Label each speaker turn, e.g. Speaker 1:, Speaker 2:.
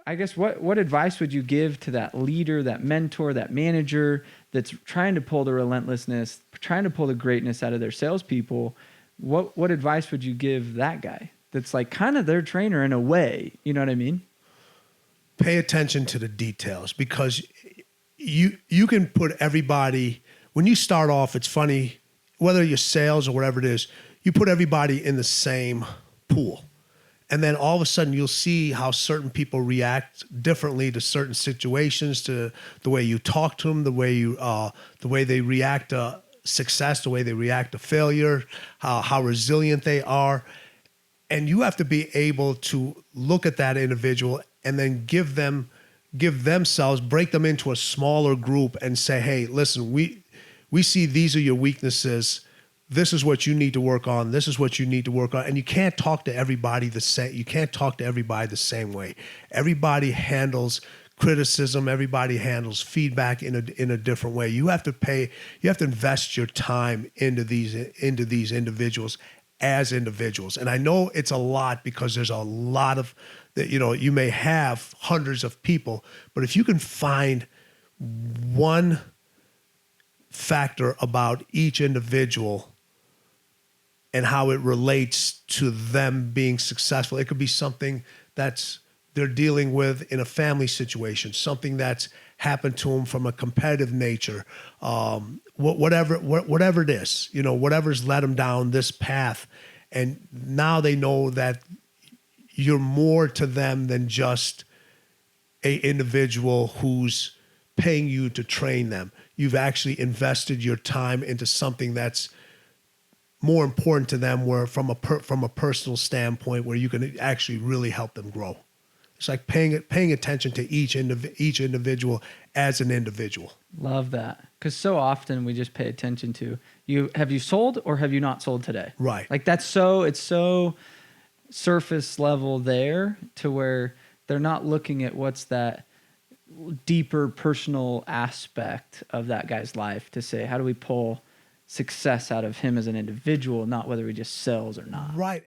Speaker 1: I guess what advice would you give to that leader, that mentor, that manager that's trying to pull the relentlessness, trying to pull the greatness out of their salespeople? What advice would you give that guy that's like kind of their trainer in a way? You know what I mean?
Speaker 2: Pay attention to the details, because you can put everybody, when you start off, it's funny, whether you're sales or whatever it is, you put everybody in the same pool. And then all of a sudden you'll see how certain people react differently to certain situations, to the way you talk to them, the way they react to success, the way they react to failure, how resilient they are. And you have to be able to look at that individual and then give themselves, break them into a smaller group and say, hey, listen, we see these are your weaknesses. This is what you need to work on. This is what you need to work on. And you can't talk to everybody the same. You can't talk to everybody the same way. Everybody handles criticism. Everybody handles feedback in a different way. You have to invest your time into these individuals as individuals. And I know it's a lot, because there's a lot of that, you may have hundreds of people, but if you can find one factor about each individual and how it relates to them being successful. It could be something that's they're dealing with in a family situation, something that's happened to them from a competitive nature, whatever it is, whatever's led them down this path. And now they know that you're more to them than just a individual who's paying you to train them. You've actually invested your time into something that's more important to them, where from a personal standpoint, where you can actually really help them grow. It's like paying attention to each individual as an individual.
Speaker 1: Love that. Because so often we just pay attention to have you sold or have you not sold today?
Speaker 2: Right.
Speaker 1: Like it's so surface level there, to where they're not looking at what's that deeper personal aspect of that guy's life, to say, how do we pull success out of him as an individual, not whether he just sells or not.
Speaker 2: Right.